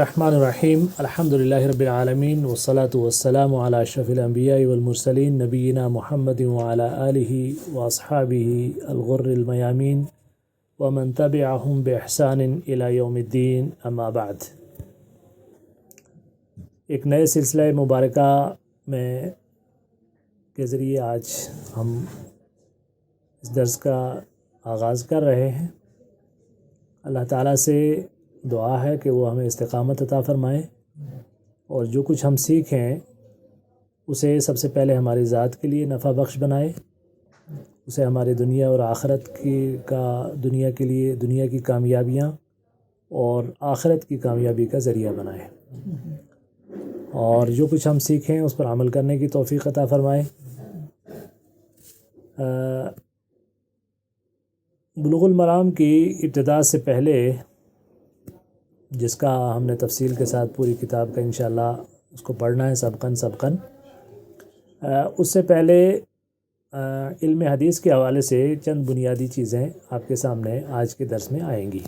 الرحمن الرحیم الحمد للہ رب العالمین والصلاة والسلام علی اشرف الانبیاء والمرسلین نبینا محمد وعلی آلہ واصحابہ الغر المیامین ومن تبعہم بإحسان الی یوم الدین اما بعد۔ ایک نئے سلسلہ مبارکہ میں کے ذریعے آج ہم اس درس کا آغاز کر رہے ہیں۔ اللہ تعالیٰ سے دعا ہے کہ وہ ہمیں استقامت عطا فرمائے اور جو کچھ ہم سیکھیں اسے سب سے پہلے ہماری ذات کے لیے نفع بخش بنائے، اسے ہماری دنیا اور آخرت دنیا کے لیے دنیا کی کامیابیاں اور آخرت کی کامیابی کا ذریعہ بنائے، اور جو کچھ ہم سیکھیں اس پر عمل کرنے کی توفیق عطا فرمائے۔ بلوغ المرام کی ابتدا سے پہلے، جس کا ہم نے تفصیل کے ساتھ پوری کتاب کا انشاءاللہ اس کو پڑھنا ہے سبقاً، اس سے پہلے علم حدیث کے حوالے سے چند بنیادی چیزیں آپ کے سامنے آج کے درس میں آئیں گی۔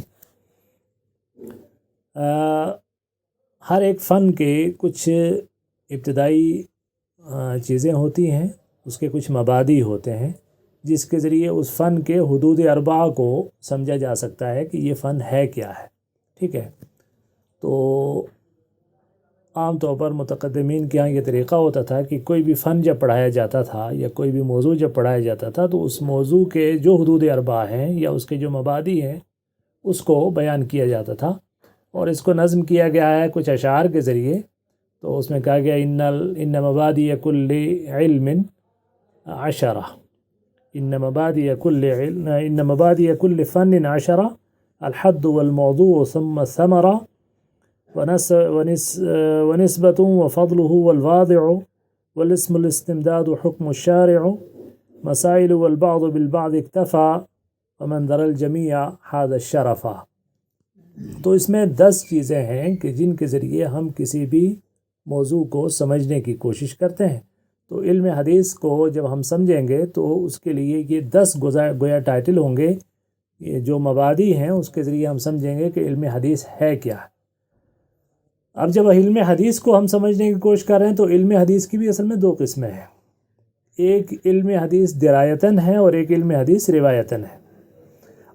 ہر ایک فن کے کچھ ابتدائی چیزیں ہوتی ہیں، اس کے کچھ مبادی ہوتے ہیں جس کے ذریعے اس فن کے حدود اربعہ کو سمجھا جا سکتا ہے کہ یہ فن ہے کیا ہے، ٹھیک ہے۔ تو عام طور پر متقدمین کے ہاں یہ طریقہ ہوتا تھا کہ کوئی بھی فن جب پڑھایا جاتا تھا یا کوئی بھی موضوع جب پڑھایا جاتا تھا تو اس موضوع کے جو حدود اربعہ ہیں یا اس کے جو مبادی ہیں اس کو بیان کیا جاتا تھا، اور اس کو نظم کیا گیا ہے کچھ اشعار کے ذریعے۔ تو اس میں کہا گیا ان مبادی کل علم عشرہ، ان مبادی کل فن عشرہ، الحد والموضوع ثم الثمرہ ونسبة وفضله والواضع والاسم الاستمداد حكم الشارع مسائل والبعض بالبعض اكتفى ومن در الجميع هذا الشرف۔ تو اس میں 10 چیزیں ہیں کہ جن کے ذریعے ہم کسی بھی موضوع کو سمجھنے کی کوشش کرتے ہیں۔ تو علم حدیث کو جب ہم سمجھیں گے تو اس کے لیے یہ 10 گویا ٹائٹل ہوں گے، یہ جو مبادی ہیں اس کے ذریعے ہم سمجھیں گے کہ علم حدیث ہے کیا ہے۔ اب جب علم حدیث کو ہم سمجھنے کی کوشش کر رہے ہیں تو علم حدیث کی بھی اصل میں 2 قسمیں ہیں، ایک علم حدیث درایتاً ہے اور ایک علم حدیث روایتاً ہے۔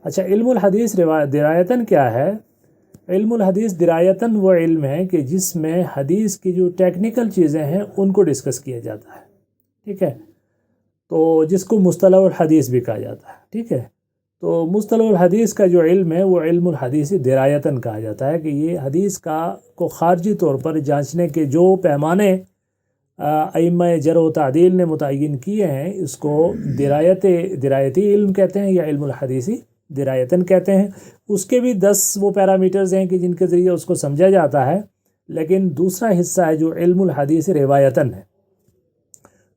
اچھا، علم الحدیث درایتاً کیا ہے؟ علم الحدیث درایتاً وہ علم ہے کہ جس میں حدیث کی جو ٹیکنیکل چیزیں ہیں ان کو ڈسکس کیا جاتا ہے، ٹھیک ہے، تو جس کو مصطلح الحدیث بھی کہا جاتا ہے، ٹھیک ہے۔ تو مصطلح الحدیث کا جو علم ہے وہ علم الحدیث درایتاً کہا جاتا ہے کہ یہ حدیث کو خارجی طور پر جانچنے کے جو پیمانے ائمہ جرح و تعدیل نے متعین کیے ہیں اس کو درایتی علم کہتے ہیں یا علم الحدیثی درایتاً کہتے ہیں۔ اس کے بھی 10 وہ پیرامیٹرز ہیں کہ جن کے ذریعے اس کو سمجھا جاتا ہے، لیکن دوسرا حصہ ہے جو علم الحدیث روایتاً ہے۔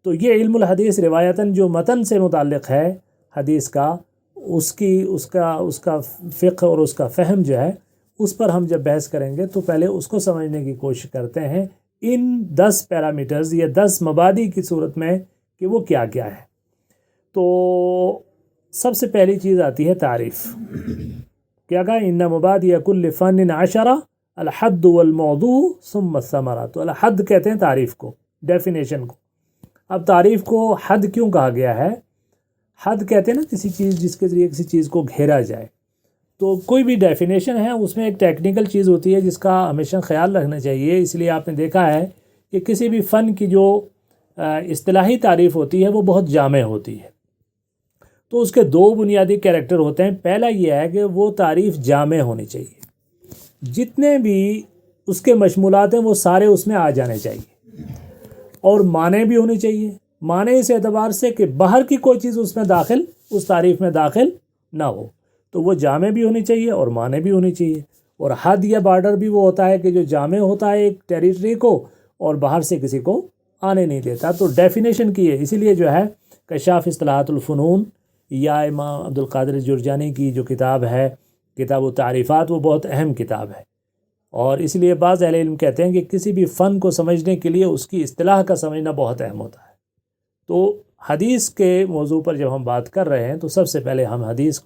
تو یہ علم الحدیث روایتاً جو متن سے متعلق ہے حدیث کا، اس کا فقہ اور اس کا فہم جو ہے اس پر ہم جب بحث کریں گے تو پہلے اس کو سمجھنے کی کوشش کرتے ہیں ان 10 پیرامیٹرز یا 10 مبادی کی صورت میں کہ وہ کیا کیا ہے۔ تو سب سے پہلی چیز آتی ہے تعریف۔ کیا کہا؟ ان مبادی کل فن عشرہ الحد والموضوع ثم الثمرہ۔ تو الحد کہتے ہیں تعریف کو، ڈیفینیشن کو۔ اب تعریف کو حد کیوں کہا گیا ہے؟ حد کہتے ہیں نا کسی چیز جس کے ذریعے کسی چیز کو گھیرا جائے۔ تو کوئی بھی ڈیفینیشن ہے اس میں ایک ٹیکنیکل چیز ہوتی ہے جس کا ہمیشہ خیال رکھنا چاہیے۔ اس لیے آپ نے دیکھا ہے کہ کسی بھی فن کی جو اصطلاحی تعریف ہوتی ہے وہ بہت جامع ہوتی ہے۔ تو اس کے 2 بنیادی کیریکٹر ہوتے ہیں۔ پہلا یہ ہے کہ وہ تعریف جامع ہونی چاہیے، جتنے بھی اس کے مشمولات ہیں وہ سارے اس میں آ جانے چاہیے، اور معنی بھی ہونے چاہیے۔ معنی اس اعتبار سے کہ باہر کی کوئی چیز اس تعریف میں داخل نہ ہو، تو وہ جامع بھی ہونی چاہیے اور معنی بھی ہونی چاہیے۔ اور حد یا بارڈر بھی وہ ہوتا ہے کہ جو جامع ہوتا ہے ایک ٹیریٹری کو اور باہر سے کسی کو آنے نہیں دیتا۔ تو ڈیفینیشن کی ہے، اسی لیے جو ہے کشاف اصطلاحات الفنون یا امام عبد القادر جرجانی کی جو کتاب ہے کتاب التعریفات، وہ بہت اہم کتاب ہے۔ اور اس لیے بعض اہل علم کہتے ہیں کہ کسی بھی فن کو سمجھنے کے لیے اس کی اصطلاح کا سمجھنا بہت اہم ہوتا ہے۔ تو حدیث کے موضوع پر جب ہم بات کر رہے ہیں تو سب سے پہلے ہم حدیث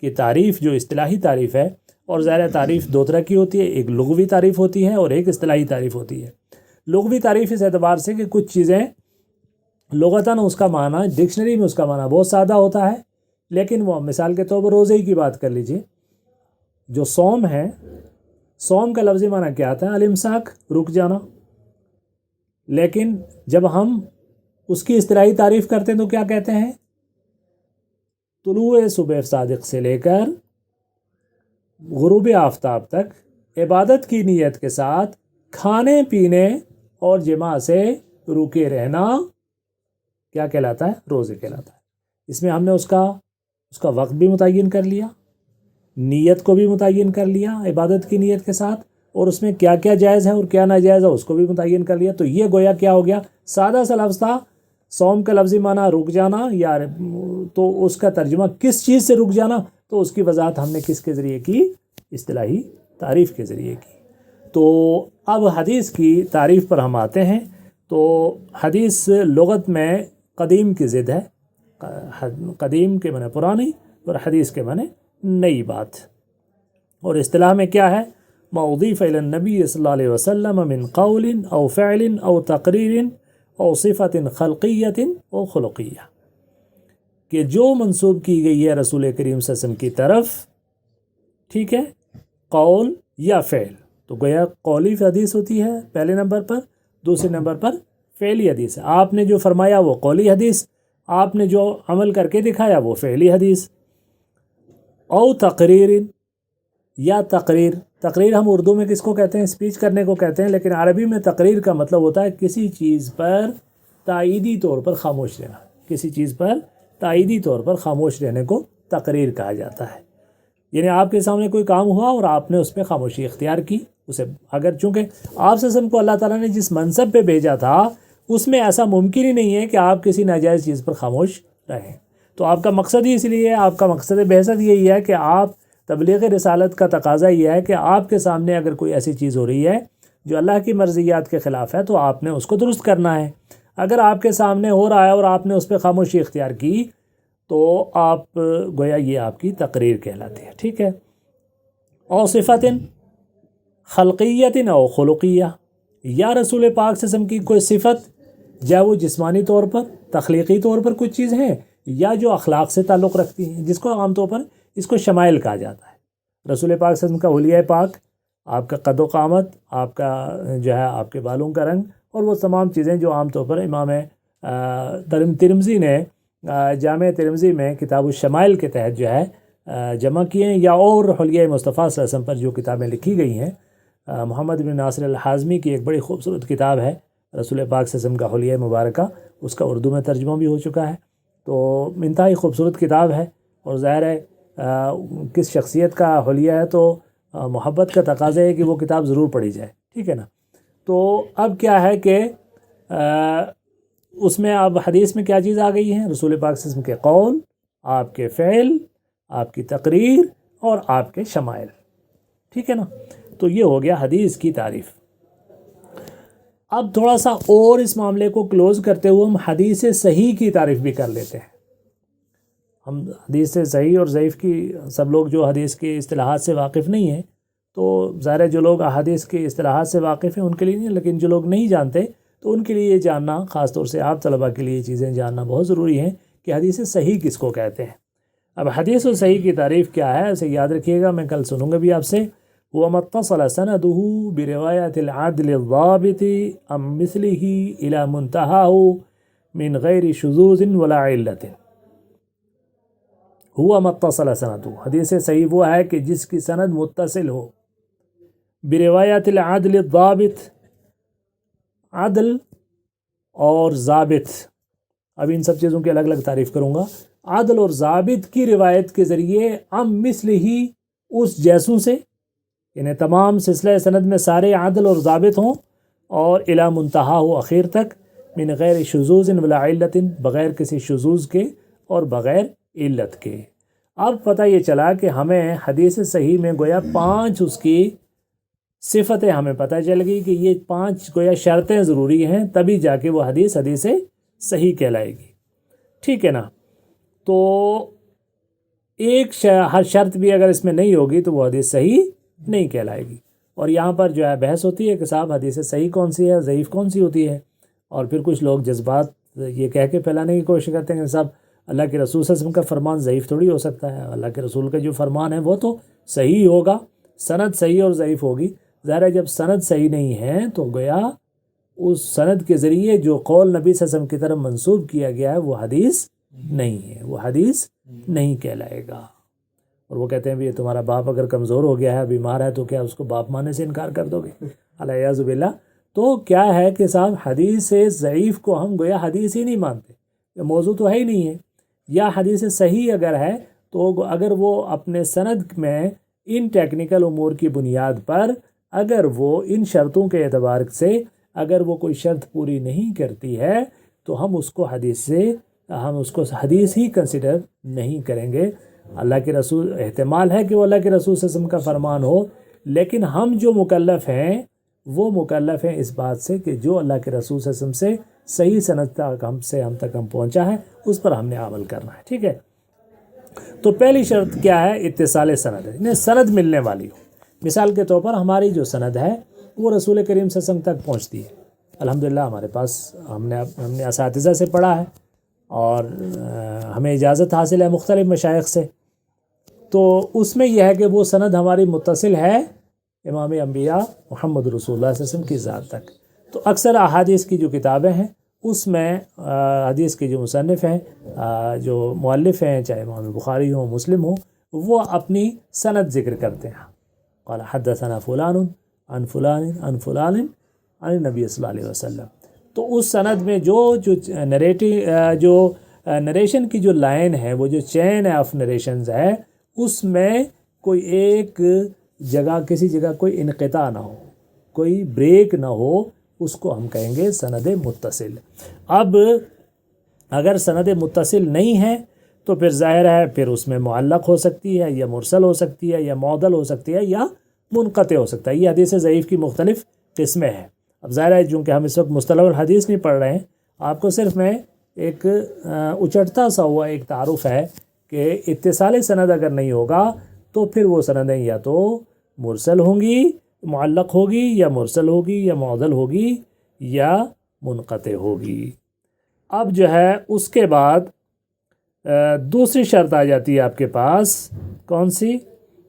کی تعریف جو اصطلاحی تعریف ہے اور ظاہر تعریف دو طرح کی ہوتی ہے، ایک لغوی تعریف ہوتی ہے اور ایک اصطلاحی تعریف ہوتی ہے۔ لغوی تعریف اس اعتبار سے کہ کچھ چیزیں لغتاً اس کا معنی ڈکشنری میں اس کا معنی بہت سادہ ہوتا ہے، لیکن وہ مثال کے طور پر روزے کی بات کر لیجئے، جو صوم ہے، صوم کا لفظی معنی کیا آتا ہے؟ الامساک، رک جانا، لیکن جب ہم اس کی اصطلاحی تعریف کرتے ہیں تو کیا کہتے ہیں؟ طلوع صبح صادق سے لے کر غروب آفتاب تک عبادت کی نیت کے ساتھ کھانے پینے اور جماع سے رکے رہنا کیا کہلاتا ہے؟ روزے کہلاتا ہے۔ اس میں ہم نے اس کا وقت بھی متعین کر لیا، نیت کو بھی متعین کر لیا عبادت کی نیت کے ساتھ، اور اس میں کیا کیا جائز ہے اور کیا ناجائز ہے اس کو بھی متعین کر لیا۔ تو یہ گویا کیا ہو گیا؟ سادہ سا لفظ تھا، صوم کا لفظی معنی رک جانا، یا تو اس کا ترجمہ کس چیز سے رک جانا، تو اس کی وضاحت ہم نے کس کے ذریعے کی؟ اصطلاحی تعریف کے ذریعے کی۔ تو اب حدیث کی تعریف پر ہم آتے ہیں۔ تو حدیث لغت میں قدیم کی ضد ہے، قدیم کے معنی پرانی اور حدیث کے معنی نئی بات، اور اصطلاح میں کیا ہے؟ ما اضیف الی النبی صلی اللہ علیہ وسلم من قول او فعل او تقریر او صفت خلقیت او خلقیہ، کہ جو منسوب کی گئی ہے رسول کریم صلی اللہ علیہ وسلم کی طرف، ٹھیک ہے، قول یا فعل، تو گویا قولی حدیث ہوتی ہے پہلے نمبر پر، دوسرے نمبر پر فعلی حدیث ہے۔ آپ نے جو فرمایا وہ قولی حدیث، آپ نے جو عمل کر کے دکھایا وہ فعلی حدیث۔ او تقریر، یا تقریر ہم اردو میں کس کو کہتے ہیں؟ اسپیچ کرنے کو کہتے ہیں، لیکن عربی میں تقریر کا مطلب ہوتا ہے کسی چیز پر تائیدی طور پر خاموش رہنا، کسی چیز پر تائیدی طور پر خاموش رہنے کو تقریر کہا جاتا ہے۔ یعنی آپ کے سامنے کوئی کام ہوا اور آپ نے اس پہ خاموشی اختیار کی، اسے اگر چونکہ آپ صلی اللہ علیہ وسلم کو اللہ تعالیٰ نے جس منصب پہ بھیجا تھا اس میں ایسا ممکن ہی نہیں ہے کہ آپ کسی ناجائز چیز پر خاموش رہیں، تو آپ کا مقصد ہی اس لیے ہے، آپ کا مقصد بعثت یہی ہے کہ آپ تبلیغ رسالت کا تقاضا یہ ہے کہ آپ کے سامنے اگر کوئی ایسی چیز ہو رہی ہے جو اللہ کی مرضیات کے خلاف ہے تو آپ نے اس کو درست کرنا ہے۔ اگر آپ کے سامنے ہو رہا ہے اور آپ نے اس پہ خاموشی اختیار کی تو آپ گویا یہ آپ کی تقریر کہلاتی ہے، ٹھیک ہے۔ او صفت خلقیت او خلقیہ، یا رسول پاک صلی اللہ علیہ وسلم کی کوئی صفت، یا وہ جسمانی طور پر تخلیقی طور پر کچھ چیز ہیں، یا جو اخلاق سے تعلق رکھتی ہیں، جس کو عام طور پر اس کو شمائل کہا جاتا ہے۔ رسول پاک صلی اللہ علیہ وسلم کا حلیہ پاک، آپ کا قد و قامت، آپ کا جو ہے آپ کے بالوں کا رنگ، اور وہ تمام چیزیں جو عام طور پر امام ترمذی نے جامع ترمذی میں کتاب الشمائل کے تحت جو ہے جمع کیے ہیں، یا اور حلیہ مصطفیٰ صلی اللہ علیہ وسلم پر جو کتابیں لکھی گئی ہیں، محمد بن ناصر الحازمی کی ایک بڑی خوبصورت کتاب ہے رسول پاک صلی اللہ علیہ وسلم کا حلیہ مبارکہ، اس کا اردو میں ترجمہ بھی ہو چکا ہے، تو انتہائی خوبصورت کتاب ہے، اور ظاہر ہے کس شخصیت کا حلیہ ہے تو محبت کا تقاضا ہے کہ وہ کتاب ضرور پڑھی جائے، ٹھیک ہے نا۔ تو اب کیا ہے کہ اس میں اب حدیث میں کیا چیز آ گئی ہے؟ رسول پاک صلی اللہ علیہ وسلم کے قول، آپ کے فعل، آپ کی تقریر اور آپ کے شمائل، ٹھیک ہے نا۔ تو یہ ہو گیا حدیث کی تعریف۔ اب تھوڑا سا اور اس معاملے کو کلوز کرتے ہوئے ہم حدیث صحیح کی تعریف بھی کر لیتے ہیں۔ ہم حدیث صحیح اور ضعیف کی، سب لوگ جو حدیث کی اصطلاحات سے واقف نہیں ہیں، تو ظاہر ہے جو لوگ احادیث کی اصطلاحات سے واقف ہیں ان کے لیے نہیں، لیکن جو لوگ نہیں جانتے تو ان کے لیے یہ جاننا، خاص طور سے آپ طلباء کے لیے یہ چیزیں جاننا بہت ضروری ہیں کہ حدیث صحیح کس کو کہتے ہیں۔ اب حدیث صحیح کی تعریف کیا ہے اسے یاد رکھیے گا، میں کل سنوں گا بھی آپ سے۔ هو ما اتصل سنده برواية العدل الضابط عن مثله إلى منتهاه من غير شذوذ ولا علة۔ هو ما اتصل سنده، حدیث صحیح وہ ہے کہ جس کی سند متصل ہو، بروایت العدل الضابط، عدل اور ضابط، اب ان سب چیزوں کی الگ الگ تعریف کروں گا، عدل اور ضابط کی روایت کے ذریعے عن مثلہ، اس جیسوں سے، یعنی تمام سلسلہ سند میں سارے عدل اور ضابط ہوں، اور الی منتہا ہو، آخر تک، من غیر شذوذ ولا علت، بغیر کسی شذوذ کے اور بغیر علت کے۔ اب پتہ یہ چلا کہ ہمیں حدیث صحیح میں گویا 5 اس کی صفتیں ہمیں پتہ چل گئی کہ یہ 5 گویا شرطیں ضروری ہیں، تبھی جا کے وہ حدیث صحیح کہلائے گی، ٹھیک ہے نا۔ تو ایک ہر شرط بھی اگر اس میں نہیں ہوگی تو وہ حدیث صحیح نہیں کہلائے گی. اور یہاں پر جو ہے بحث ہوتی ہے کہ صاحب حدیث صحیح کون سی ہے، ضعیف کون سی ہوتی ہے. اور پھر کچھ لوگ جذبات یہ کہہ کے پھیلانے کی کوشش کرتے ہیں کہ صاحب اللہ کے رسول صلی اللہ علیہ وسلم کا فرمان ضعیف تھوڑی ہو سکتا ہے، اللہ کے رسول کا جو فرمان ہے وہ تو صحیح ہوگا، سند صحیح اور ضعیف ہوگی. ظاہر ہے جب سند صحیح نہیں ہے تو گویا اس سند کے ذریعے جو قول نبی صلی اللہ علیہ وسلم کی طرف منسوب کیا گیا ہے وہ حدیث نہیں ہے، وہ حدیث نہیں کہلائے گا. اور وہ کہتے ہیں بھی تمہارا باپ اگر کمزور ہو گیا ہے، بیمار ہے، تو کیا اس کو باپ ماننے سے انکار کر دو گے؟ الیاذ باللہ. تو کیا ہے کہ صاحب حدیث ضعیف کو ہم گویا حدیث ہی نہیں مانتے، یہ موضوع تو ہے ہی نہیں ہے. یا حدیث صحیح اگر ہے تو اگر وہ اپنے سند میں ان ٹیکنیکل امور کی بنیاد پر اگر وہ ان شرطوں کے اعتبار سے اگر وہ کوئی شرط پوری نہیں کرتی ہے تو ہم اس کو حدیث ہی کنسیڈر نہیں کریں گے. اللہ کے رسول احتمال ہے کہ وہ اللہ کے رسول صلی اللہ علیہ وسلم کا فرمان ہو، لیکن ہم جو مکلف ہیں وہ مکلف ہیں اس بات سے کہ جو اللہ کے رسول صلی اللہ علیہ وسلم سے صحیح سند تک ہم تک پہنچا ہے اس پر ہم نے عمل کرنا ہے. ٹھیک ہے. تو پہلی شرط کیا ہے؟ اتصال سند ہے، انہیں سند ملنے والی ہو. مثال کے طور پر ہماری جو سند ہے وہ رسول کریم صلی اللہ علیہ وسلم تک پہنچتی ہے. الحمدللہ ہمارے پاس ہم نے اساتذہ سے پڑھا ہے اور ہمیں اجازت حاصل ہے مختلف مشائخ سے. تو اس میں یہ ہے کہ وہ سند ہماری متصل ہے امام انبیاء محمد رسول اللہ صلی اللہ علیہ وسلم کی ذات تک. تو اکثر احادیث کی جو کتابیں ہیں اس میں حدیث کے جو مصنف ہیں، جو مؤلف ہیں، چاہے امام بخاری ہوں، مسلم ہوں، وہ اپنی سند ذکر کرتے ہیں. قال حدثنا فلان عن فلان عن فلان عن نبی صلی اللہ علیہ وسلم. تو اس سند میں جو نریشن کی جو لائن ہے، وہ جو چین آف نریشنز ہے، اس میں کوئی ایک جگہ کسی جگہ کوئی انقطاع نہ ہو، کوئی بریک نہ ہو، اس کو ہم کہیں گے سند متصل. اب اگر سند متصل نہیں ہے تو پھر ظاہر ہے پھر اس میں معلق ہو سکتی ہے، یا مرسل ہو سکتی ہے، یا معضل ہو سکتی ہے، یا منقطع ہو سکتا ہے. یہ حدیث ضعیف کی مختلف قسمیں ہیں. اب ظاہر ہے چونکہ ہم اس وقت مصطلح الحدیث نہیں پڑھ رہے ہیں، آپ کو صرف میں ایک اچٹتا سا ہوا ایک تعارف ہے کہ اتصال سند اگر نہیں ہوگا تو پھر وہ سندیں یا تو مرسل ہوں گی، معلق ہوگی، یا مرسل ہوگی، یا معضل ہوگی، یا منقطع ہوگی. اب جو ہے اس کے بعد دوسری شرط آ جاتی ہے آپ کے پاس. کون سی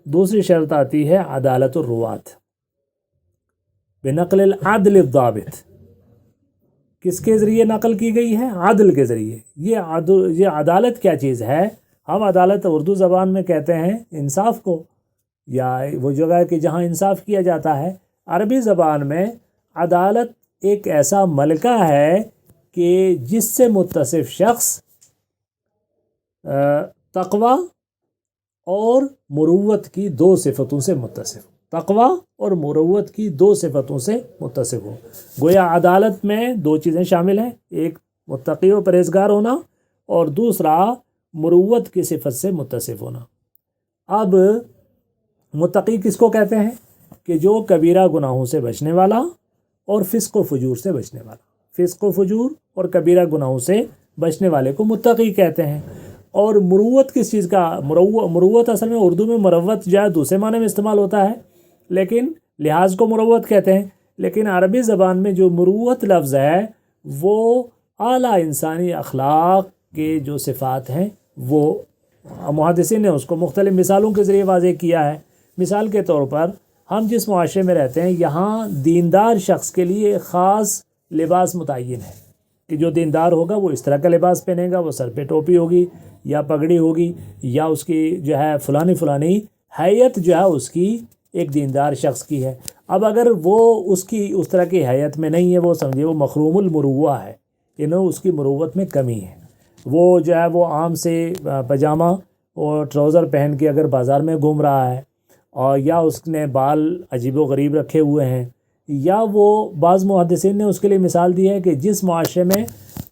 دوسری شرط آتی ہے؟ عدالت الروات بنقل العدل الضابط. کس کے ذریعے نقل کی گئی ہے؟ عدل کے ذریعے. یہ عدالت کیا چیز ہے؟ ہم عدالت اردو زبان میں کہتے ہیں انصاف کو، یا وہ جگہ کہ جہاں انصاف کیا جاتا ہے. عربی زبان میں عدالت ایک ایسا ملکہ ہے کہ جس سے متصف شخص تقوی اور مروت کی دو صفتوں سے متصف، تقوی اور مروت کی دو صفتوں سے متصف ہو. گویا عدالت میں دو چیزیں شامل ہیں، ایک متقی و پرہیزگار ہونا اور دوسرا مروت کی صفت سے متصف ہونا. اب متقی کس کو کہتے ہیں؟ کہ جو کبیرہ گناہوں سے بچنے والا اور فسق و فجور سے بچنے والا. فسق و فجور اور کبیرہ گناہوں سے بچنے والے کو متقی کہتے ہیں. اور مروت کس چیز کا؟ مروت اصل میں اردو میں مروت جو ہے دوسرے معنی میں استعمال ہوتا ہے، لیکن لحاظ کو مروت کہتے ہیں. لیکن عربی زبان میں جو مروت لفظ ہے وہ اعلیٰ انسانی اخلاق کے جو صفات ہیں وہ محدثین نے اس کو مختلف مثالوں کے ذریعے واضح کیا ہے. مثال کے طور پر ہم جس معاشرے میں رہتے ہیں یہاں دیندار شخص کے لیے ایک خاص لباس متعین ہے کہ جو دیندار ہوگا وہ اس طرح کا لباس پہنے گا، وہ سر پہ ٹوپی ہوگی یا پگڑی ہوگی، یا اس کی جو ہے فلانی حیت جو ہے اس کی ایک دیندار شخص کی ہے. اب اگر وہ اس طرح کی حیت میں نہیں ہے، وہ سمجھے وہ مخروم المروہ ہے، یعنی اس کی مروت میں کمی ہے. وہ جو ہے وہ عام سے پاجامہ اور ٹراؤزر پہن کے اگر بازار میں گھوم رہا ہے، اور یا اس نے بال عجیب و غریب رکھے ہوئے ہیں، یا وہ بعض محدثین نے اس کے لیے مثال دی ہے کہ جس معاشرے میں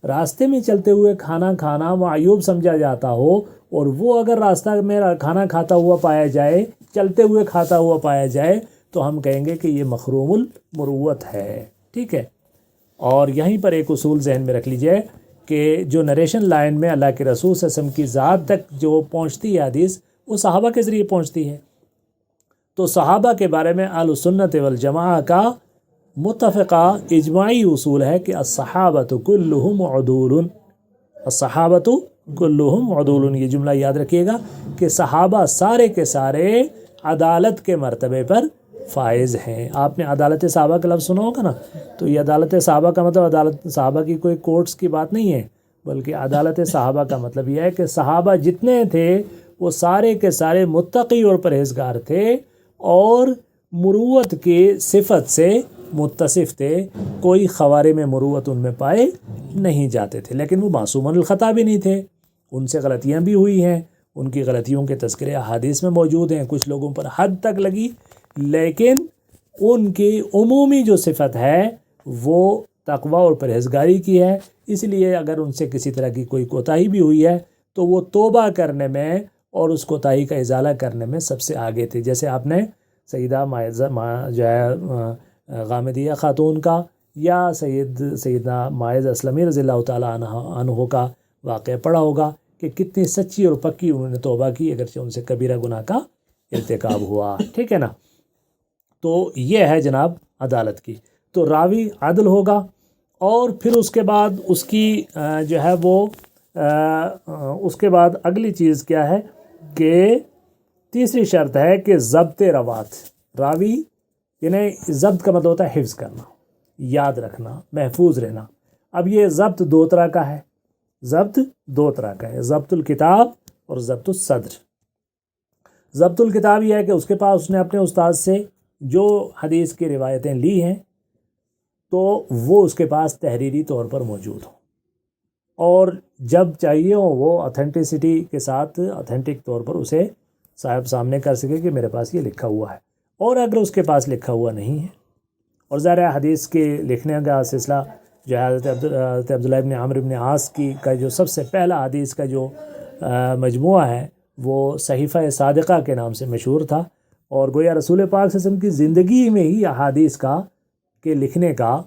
راستے میں چلتے ہوئے کھانا کھانا معیوب سمجھا جاتا ہو، اور وہ اگر راستہ میں کھانا کھاتا ہوا پایا جائے، چلتے ہوئے کھاتا ہوا پایا جائے، تو ہم کہیں گے کہ یہ مخروم المروت ہے. ٹھیک ہے. اور یہیں پر ایک اصول ذہن میں رکھ لیجئے کہ جو نریشن لائن میں اللہ کے رسول صلی اللہ علیہ وسلم کی ذات تک جو پہنچتی ہے حدیث، وہ صحابہ کے ذریعے پہنچتی ہے۔ تو صحابہ کے بارے میں اہل سنت والجماعہ کا متفقہ اجماعی اصول ہے کہ الصحابۃ کلہم عدول، الصحابۃ کلہم عدول، یہ جملہ یاد رکھیے گا کہ صحابہ سارے کے سارے عدالت کے مرتبے پر فائز ہیں۔ آپ نے عدالت صحابہ کا لفظ سنا ہوگا نا، تو یہ عدالت صحابہ کا مطلب عدالت صحابہ کی کوئی کورٹس کی بات نہیں ہے، بلکہ عدالت صحابہ کا مطلب یہ ہے کہ صحابہ جتنے تھے وہ سارے کے سارے متقی اور پرہیزگار تھے اور مروت کی صفت سے متصف تھے، کوئی خوارم مروت ان میں پائے نہیں جاتے تھے، لیکن وہ معصوم الخطا بھی نہیں تھے، ان سے غلطیاں بھی ہوئی ہیں، ان کی غلطیوں کے تذکرے احادیث میں موجود ہیں، کچھ لوگوں پر حد تک لگی، لیکن ان کی عمومی جو صفت ہے وہ تقوی اور پرہیزگاری کی ہے۔ اس لیے اگر ان سے کسی طرح کی کوئی کوتاہی بھی ہوئی ہے تو وہ توبہ کرنے میں اور اس کوتاہی کا ازالہ کرنے میں سب سے آگے تھے، جیسے آپ نے سیدہ جو ہے غامدیہ خاتون کا یا سیدہ ماعز اسلمی رضی اللہ تعالیٰ عنہ کا واقعہ پڑھا ہوگا کہ کتنی سچی اور پکی انہوں نے توبہ کی، اگرچہ ان سے کبیرہ گناہ کا ارتکاب ہوا، ٹھیک ہے نا۔ تو یہ ہے جناب عدالت کی، تو راوی عدل ہوگا، اور پھر اس کے بعد اس کی جو ہے وہ اس کے بعد اگلی چیز کیا ہے کہ تیسری شرط ہے کہ ضبط روات، راوی یعنی ضبط کا مطلب ہوتا ہے حفظ کرنا، یاد رکھنا، محفوظ رہنا۔ اب یہ ضبط دو طرح کا ہے، ضبط دو طرح کا ہے، ضبط الکتاب اور ضبط الصدر۔ ضبط الکتاب یہ ہے کہ اس کے پاس اس نے اپنے استاد سے جو حدیث کی روایتیں لی ہیں تو وہ اس کے پاس تحریری طور پر موجود ہوں، اور جب چاہیے ہو وہ اتھینٹسٹی کے ساتھ اتھینٹک طور پر اسے صاحب سامنے کر سکے کہ میرے پاس یہ لکھا ہوا ہے۔ اور اگر اس کے پاس لکھا ہوا نہیں ہے، اور ظاہر حدیث کے لکھنے کا سلسلہ جو ہے حضرت عبداللہ ابن عمرو ابن عاص کا جو سب سے پہلا حدیث کا جو مجموعہ ہے وہ صحیفہ صادقہ کے نام سے مشہور تھا، اور گویا رسول پاک صلی اللہ علیہ وسلم کی زندگی میں ہی احادیث کے لکھنے کا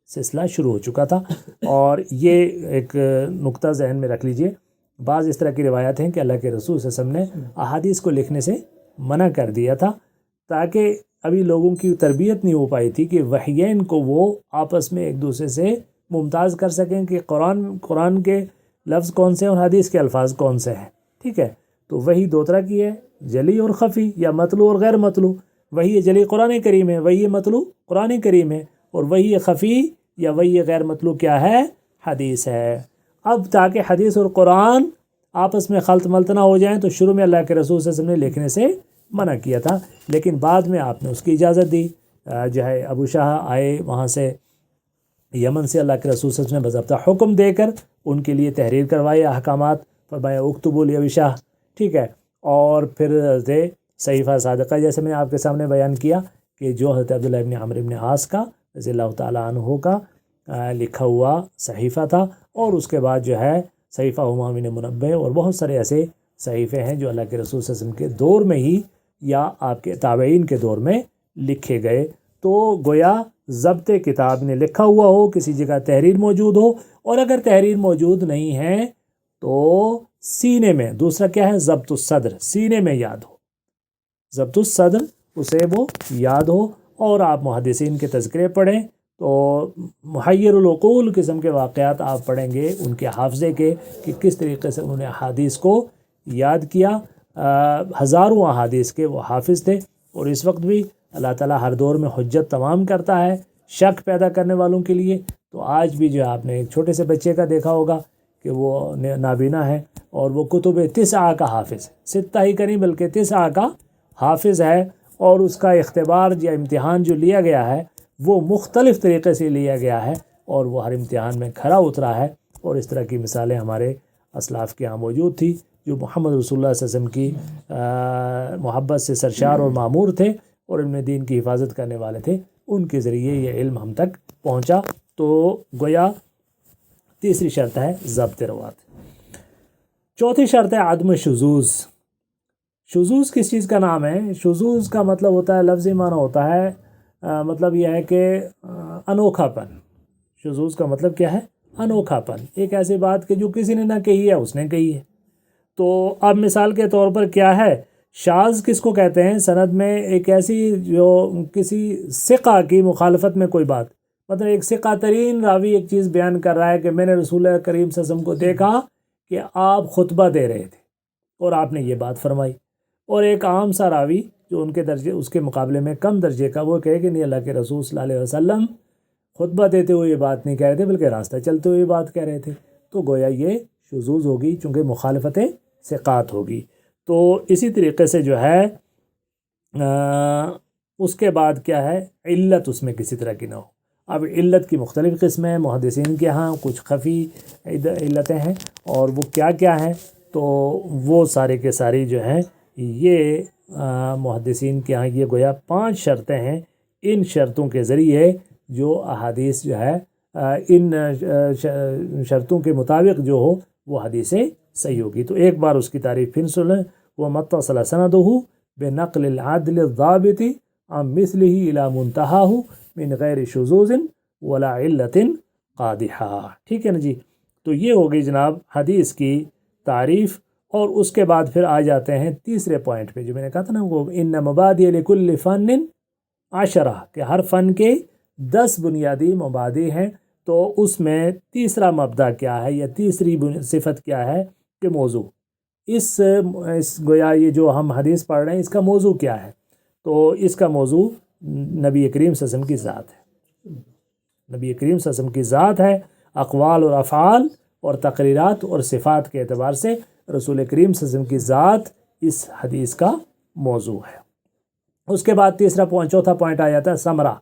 سلسلہ شروع ہو چکا تھا۔ اور یہ ایک نقطہ ذہن میں رکھ لیجئے، بعض اس طرح کی روایات ہیں کہ اللہ کے رسول صلی اللہ علیہ وسلم نے احادیث کو لکھنے سے منع کر دیا تھا، تاکہ ابھی لوگوں کی تربیت نہیں ہو پائی تھی کہ وحیین کو وہ آپس میں ایک دوسرے سے ممتاز کر سکیں کہ قرآن کے لفظ کون سے ہیں اور حدیث کے الفاظ کون سے ہیں، ٹھیک ہے۔ تو وہی دو طرح کی ہے، جلی اور خفی، یا مطلوع اور غیر مطلوع۔ وہی جلی قرآن کریم ہے، وہی مطلوع قرآن کریم ہے، اور وہی خفی یا وہی غیر مطلوع کیا ہے؟ حدیث ہے۔ اب تاکہ حدیث اور قرآن آپس میں خلط ملط نہ ہو جائیں تو شروع میں اللہ کے رسول صلی اللہ علیہ وسلم نے لکھنے سے منع کیا تھا، لیکن بعد میں آپ نے اس کی اجازت دی۔ جو ہے ابو شاہ آئے وہاں سے یمن سے، اللہ کے رسول صلی اللہ علیہ وسلم نے باضابطہ حکم دے کر ان کے لیے تحریر کروائے احکامات، فرمایا اکتبوا لابی شاہ، ٹھیک ہے۔ اور پھر صحیفہ صادقہ جیسے میں آپ کے سامنے بیان کیا کہ جو حضرت عبداللہ ابن عمرو ابن عاص کا رضی اللہ تعالیٰ عنہ کا لکھا ہوا صحیفہ تھا، اور اس کے بعد جو ہے صحیفہ ہمام بن منبہ اور بہت سارے ایسے صحیفے ہیں جو اللہ کے رسول صلی اللہ علیہ وسلم کے دور میں ہی یا آپ کے تابعین کے دور میں لکھے گئے۔ تو گویا ضبط کتاب نے لکھا ہوا ہو، کسی جگہ تحریر موجود ہو، اور اگر تحریر موجود نہیں ہے تو سینے میں، دوسرا کیا ہے؟ ضبط الصدر، سینے میں یاد ہو، ضبط الصدر اسے وہ یاد ہو، اور آپ محدثین کے تذکرے پڑھیں تو محیر العقول قسم کے واقعات آپ پڑھیں گے ان کے حافظے کے کہ کس طریقے سے انہوں نے احادیث کو یاد کیا۔ ہزاروں احادیث کے وہ حافظ تھے، اور اس وقت بھی اللہ تعالیٰ ہر دور میں حجت تمام کرتا ہے شک پیدا کرنے والوں کے لیے۔ تو آج بھی جو ہے آپ نے ایک چھوٹے سے بچے کا دیکھا ہوگا کہ وہ نابینا ہے اور وہ کتب تسعہ کا حافظ ہے، ستہ ہی کا نہیں بلکہ تسعہ کا حافظ ہے، اور اس کا اختبار یا امتحان جو لیا گیا ہے وہ مختلف طریقے سے لیا گیا ہے، اور وہ ہر امتحان میں کھرا اترا ہے۔ اور اس طرح کی مثالیں ہمارے اسلاف کے یہاں موجود تھی جو محمد رسول اللہ صلی اللہ علیہ وسلم کی محبت سے سرشار اور معمور تھے اور علم دین کی حفاظت کرنے والے تھے، ان کے ذریعے یہ علم ہم تک پہنچا۔ تو گویا تیسری شرط ہے ضبط روات۔ چوتھی شرط ہے عدم شذوذ۔ شذوذ کس چیز کا نام ہے؟ شذوذ کا مطلب ہوتا ہے، لفظی معنی ہوتا ہے، مطلب یہ ہے کہ انوکھا پن۔ شذوذ کا مطلب کیا ہے؟ انوکھا پن، ایک ایسی بات کہ جو کسی نے نہ کہی ہے اس نے کہی ہے۔ تو اب مثال کے طور پر کیا ہے، شاذ کس کو کہتے ہیں؟ سند میں ایک ایسی جو کسی ثقہ کی مخالفت میں کوئی بات، مطلب ایک ثقہ ترین راوی ایک چیز بیان کر رہا ہے کہ میں نے رسول کریم صلی اللہ علیہ وسلم کو دیکھا کہ آپ خطبہ دے رہے تھے اور آپ نے یہ بات فرمائی، اور ایک عام سا راوی جو ان کے درجے اس کے مقابلے میں کم درجے کا، وہ کہے کہ نہیں، اللہ کے رسول صلی اللہ علیہ وسلم خطبہ دیتے ہوئے یہ بات نہیں کہہ رہے تھے بلکہ راستہ چلتے ہوئے بات کہہ رہے تھے، تو گویا یہ شذوذ ہوگی چونکہ مخالفت ثقات ہوگی۔ تو اسی طریقے سے جو ہے اس کے بعد کیا ہے، علت اس میں کسی طرح کی نہ ہو۔ اب علت کی مختلف قسمیں ہیں محدثین کے ہاں، کچھ خفی علتیں ہیں، اور وہ کیا کیا ہیں، تو وہ سارے کے ساری جو ہیں یہ محدثین کے ہاں یہ گویا 5 شرطیں ہیں، ان شرطوں کے ذریعے جو احادیث جو ہے ان شرطوں کے مطابق جو ہو وہ حدیثیں صحیح ہوگی۔ تو ایک بار اس کی تعریف پھر سنیں، وہ متصل سندہ بنقل العدل الضابط عن مثلہ الى منتہاہ من غیر شذوذ ولا علت قادحہ۔ ٹھیک ہے نا جی، تو یہ ہوگی جناب حدیث کی تعریف۔ اور اس کے بعد پھر آ جاتے ہیں تیسرے پوائنٹ پہ، جو میں نے کہا تھا نا، وہ ان مبادئ لکل فن 10، کہ ہر فن کے 10 بنیادی مبادئ ہیں۔ تو اس میں تیسرا مبدا کیا ہے یا تیسری صفت کیا ہے کہ موضوع، اس گویا یہ جو ہم حدیث پڑھ رہے ہیں اس کا موضوع کیا ہے، تو اس کا موضوع نبی کریم صلی اللہ علیہ وسلم کی ذات ہے، نبی کریم صلی اللہ علیہ وسلم کی ذات ہے، اقوال اور افعال اور تقریرات اور صفات کے اعتبار سے رسول کریم صلی اللہ علیہ وسلم کی ذات اس حدیث کا موضوع ہے۔ اس کے بعد چوتھا پوائنٹ آ جاتا ہے ثمرہ۔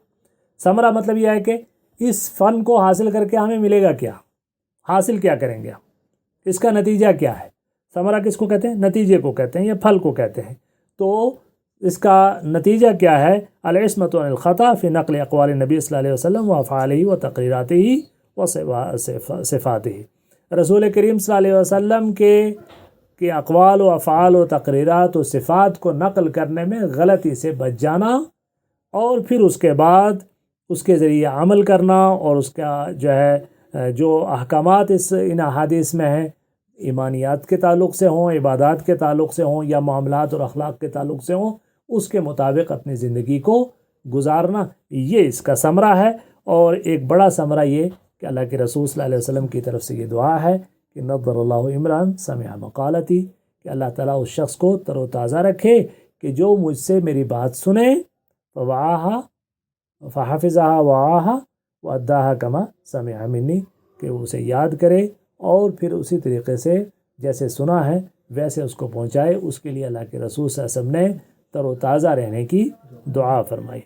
ثمرہ مطلب یہ ہے کہ اس فن کو حاصل کر کے ہمیں ملے گا کیا، حاصل کیا کریں گے، اس کا نتیجہ کیا ہے۔ ثمرہ کس کو کہتے ہیں؟ نتیجے کو کہتے ہیں یا پھل کو کہتے ہیں۔ تو اس کا نتیجہ کیا ہے؟ العصمۃ عن الخطأ فی نقل اقوال نبی صلی اللہ علیہ وسلم و افعالہ و تقریراتہ و صفاتہ۔ رسول کریم صلی اللہ علیہ وسلم کے اقوال و افعال و تقریرات و صفات کو نقل کرنے میں غلطی سے بچ جانا، اور پھر اس کے بعد اس کے ذریعے عمل کرنا، اور اس کا جو ہے جو احکامات ان احادیث میں ہیں، ایمانیات کے تعلق سے ہوں، عبادات کے تعلق سے ہوں، یا معاملات اور اخلاق کے تعلق سے ہوں، اس کے مطابق اپنی زندگی کو گزارنا، یہ اس کا ثمرہ ہے۔ اور ایک بڑا ثمرہ یہ کہ اللہ کے رسول صلی اللہ علیہ وسلم کی طرف سے یہ دعا ہے کہ نظر اللہ عمران سمع مقالتی، کہ اللہ تعالیٰ اس شخص کو تر و تازہ رکھے کہ جو مجھ سے میری بات سنے، فوعاہا فحفظہا وعاہا واداہا کما سمع منی، کہ وہ اسے یاد کرے اور پھر اسی طریقے سے جیسے سنا ہے ویسے اس کو پہنچائے۔ اس کے لیے اللہ کے رسول صلی اللہ علیہ وسلم نے تر و تازہ رہنے کی دعا فرمائی۔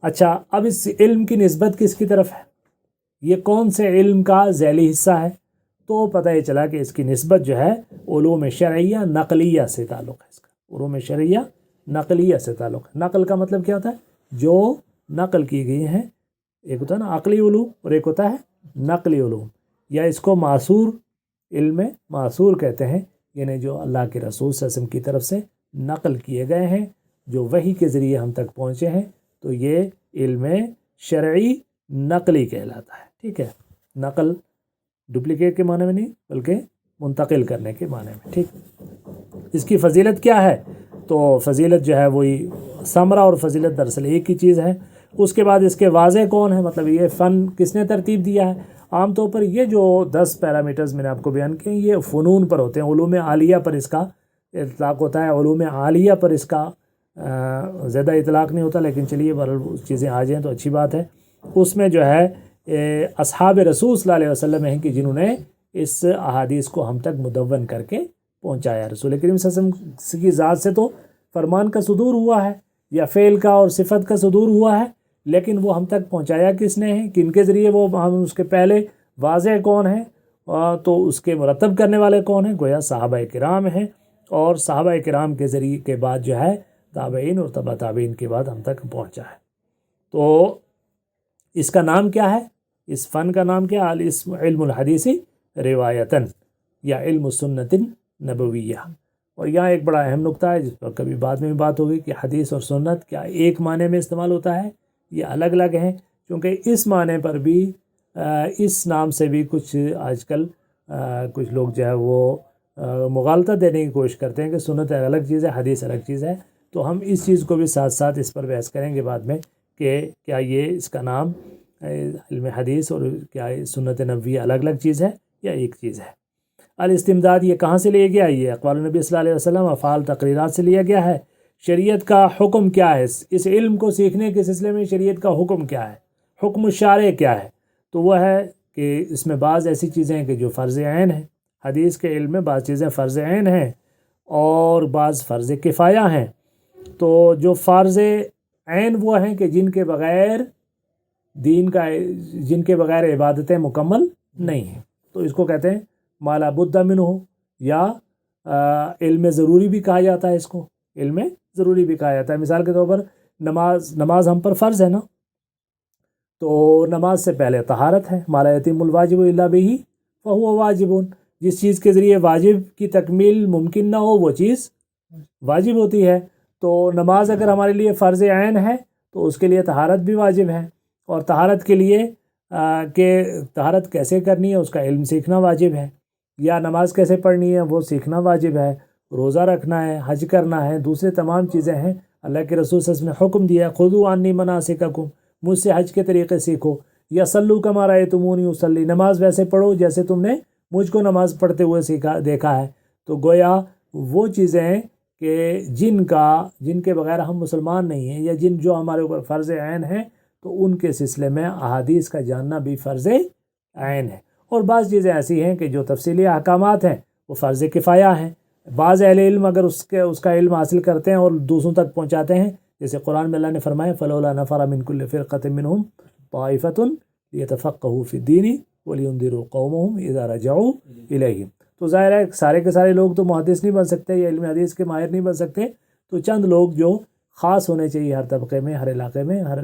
اچھا، اب اس علم کی نسبت کس کی طرف ہے؟ یہ کون سے علم کا ذیلی حصہ ہے؟ تو پتہ یہ چلا کہ اس کی نسبت جو ہے علوم شرعیہ نقلیہ سے تعلق ہے، اس کا علوم شرعیہ نقلیہ سے تعلق ہے۔ نقل کا مطلب کیا ہوتا ہے؟ جو نقل کی گئی ہیں، ایک ہوتا ہے نا عقلی علوم اور ایک ہوتا ہے نقلی علوم، یا اس کو معصور علم معصور کہتے ہیں، یعنی جو اللہ کے رسول صلی اللہ علیہ وسلم کی طرف سے نقل کیے گئے ہیں، جو وحی کے ذریعے ہم تک پہنچے ہیں، تو یہ علم شرعی نقلی کہلاتا ہے۔ ٹھیک ہے، نقل ڈپلیکیٹ کے معنی میں نہیں بلکہ منتقل کرنے کے معنی میں۔ ٹھیک، اس کی فضیلت کیا ہے؟ تو فضیلت جو ہے وہی ثمرہ اور فضیلت دراصل ایک ہی چیز ہے۔ اس کے بعد اس کے واضح کون ہے، مطلب یہ فن کس نے ترتیب دیا ہے؟ عام طور پر یہ جو 10 پیرامیٹرز میں نے آپ کو بیان کیے یہ فنون پر ہوتے ہیں، علوم عالیہ پر اس کا اطلاق ہوتا ہے۔ علوم عالیہ پر اس کا زیادہ اطلاق نہیں ہوتا، لیکن چلیے بہرحال چیزیں آ جائیں تو اچھی بات ہے۔ اس میں جو ہے اصحاب رسول صلی اللہ علیہ وسلم ہیں کہ جنہوں نے اس احادیث کو ہم تک مدون کر کے پہنچایا۔ رسول کریم صلی اللہ علیہ وسلم کی ذات سے تو فرمان کا صدور ہوا ہے یا فعل کا اور صفت کا صدور ہوا ہے، لیکن وہ ہم تک پہنچایا کس نے ہے، کن کے ذریعے؟ وہ ہم اس کے پہلے واضح کون ہیں، تو اس کے مرتب کرنے والے کون ہیں؟ گویا صحابہ کرام ہیں، اور صحابہ کرام کے ذریعے کے بعد جو ہے تابعین اور تبع تابعین کے بعد ہم تک پہنچا ہے۔ تو اس کا نام کیا ہے؟ اس فن کا نام کیا ہے؟ علم الحدیث روایتاً یا علم السنت نبویہ۔ اور یہاں ایک بڑا اہم نقطہ ہے جس پر کبھی بعد میں بھی بات ہوگی کہ حدیث اور سنت کیا ایک معنی میں استعمال ہوتا ہے، یہ الگ الگ ہیں، کیونکہ اس معنی پر بھی اس نام سے بھی کچھ آج کل کچھ لوگ جو ہے وہ مغالطہ دینے کی کوشش کرتے ہیں کہ سنت الگ چیز ہے، حدیث الگ چیز ہے. تو ہم اس چیز کو بھی ساتھ ساتھ اس پر بحث کریں گے بعد میں کہ کیا یہ اس کا نام علم حدیث اور کیا سنت نبوی الگ الگ چیز ہے یا ایک چیز ہے. الاستمداد یہ کہاں سے لیا گیا؟ یہ اقوال نبی صلی اللہ علیہ وسلم افعال تقریرات سے لیا گیا ہے. شریعت کا حکم کیا ہے؟ اس علم کو سیکھنے کے سلسلے میں شریعت کا حکم کیا ہے؟ حکم الشارع کیا ہے؟ تو وہ ہے کہ اس میں بعض ایسی چیزیں ہیں کہ جو فرض عین ہیں. حدیث کے علم میں بعض چیزیں فرض عین ہیں اور بعض فرض کفایہ ہیں. تو جو فرض عین وہ ہیں کہ جن کے بغیر جن کے بغیر عبادتیں مکمل نہیں ہیں، تو اس کو کہتے ہیں ما لا بد منہ، یا علم ضروری بھی کہا جاتا ہے. اس کو علم ضروری بھی کہا جاتا ہے. مثال کے طور پر نماز ہم پر فرض ہے نا، تو نماز سے پہلے طہارت ہے. ما لا یتم الواجب الا بہ فہو واجب. جس چیز کے ذریعے واجب کی تکمیل ممکن نہ ہو وہ چیز واجب ہوتی ہے. تو نماز اگر ہمارے لیے فرض عین ہے تو اس کے لیے طہارت بھی واجب ہے، اور طہارت کے لیے کہ طہارت کیسے کرنی ہے اس کا علم سیکھنا واجب ہے، یا نماز کیسے پڑھنی ہے وہ سیکھنا واجب ہے. روزہ رکھنا ہے، حج کرنا ہے، دوسرے تمام چیزیں ہیں. اللہ کے رسول صلی اللہ علیہ وسلم نے حکم دیا خذوا عنی مناسککم، مجھ سے حج کے طریقے سیکھو. یا صلوا کما رأیتمونی اصلی، نماز ویسے پڑھو جیسے تم نے مجھ کو نماز پڑھتے ہوئے دیکھا ہے. تو گویا وہ چیزیں کہ جن کے بغیر ہم مسلمان نہیں ہیں، یا جو ہمارے اوپر فرض عین ہیں، تو ان کے سلسلے میں احادیث کا جاننا بھی فرض عین ہے. اور بعض چیزیں ایسی ہیں کہ جو تفصیلی احکامات ہیں وہ فرض کفایہ ہیں. بعض اہل علم اگر اس کا علم حاصل کرتے ہیں اور دوسروں تک پہنچاتے ہیں، جیسے قرآن میں اللہ نے فرمایا فلولا نفر من کل فرقة منهم طائفة ليتفقهوا في الدين ولينذروا قومهم اذا رجعوا اليهم. تو ظاہر ہے سارے کے سارے لوگ تو محدث نہیں بن سکتے یا علم حدیث کے ماہر نہیں بن سکتے. تو چند لوگ جو خاص ہونے چاہیے ہر طبقے میں، ہر علاقے میں، ہر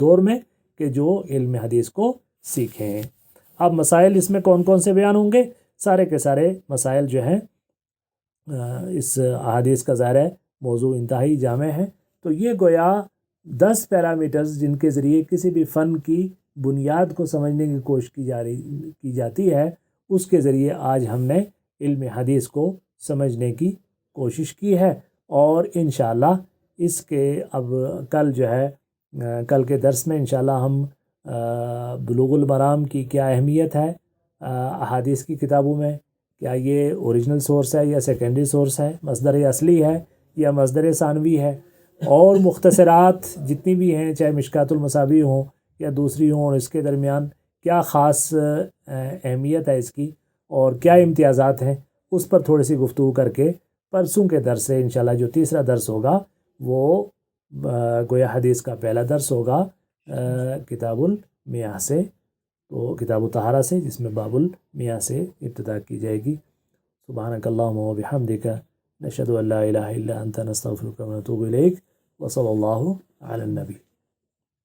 دور میں، کہ جو علم حدیث کو سیکھیں. اب مسائل اس میں کون کون سے بیان ہوں گے؟ سارے کے سارے مسائل جو ہیں اس احادیث کا ظاہر ہے موضوع انتہائی جامع ہے. تو یہ گویا 10 پیرامیٹرز جن کے ذریعے کسی بھی فن کی بنیاد کو سمجھنے کی کوشش کی جاتی ہے، اس کے ذریعے آج ہم نے علم حدیث کو سمجھنے کی کوشش کی ہے. اور انشاءاللہ اس کے اب کل جو ہے کل کے درس میں انشاءاللہ ہم بلوغ المرام کی کیا اہمیت ہے احادیث کی کتابوں میں، کیا یہ اوریجنل سورس ہے یا سیکنڈری سورس ہے، مصدر اصلی ہے یا مصدر ثانوی ہے، اور مختصرات جتنی بھی ہیں چاہے مشکات المصابیح ہوں یا دوسری ہوں، اور اس کے درمیان کیا خاص اہمیت ہے اس کی اور کیا امتیازات ہیں، اس پر تھوڑی سی گفتگو کر کے پرسوں کے درس سے انشاءاللہ جو تیسرا درس ہوگا وہ گویا حدیث کا پہلا درس ہوگا کتاب المیاہ سے، تو کتاب الطہارہ سے، جس میں باب المیاہ سے ابتدا کی جائے گی. سبحانک اللہم و بحمدک نشہد ان لا الہ الا انت نستغفرک و نتوب الیک وصلی اللہ علی النبی.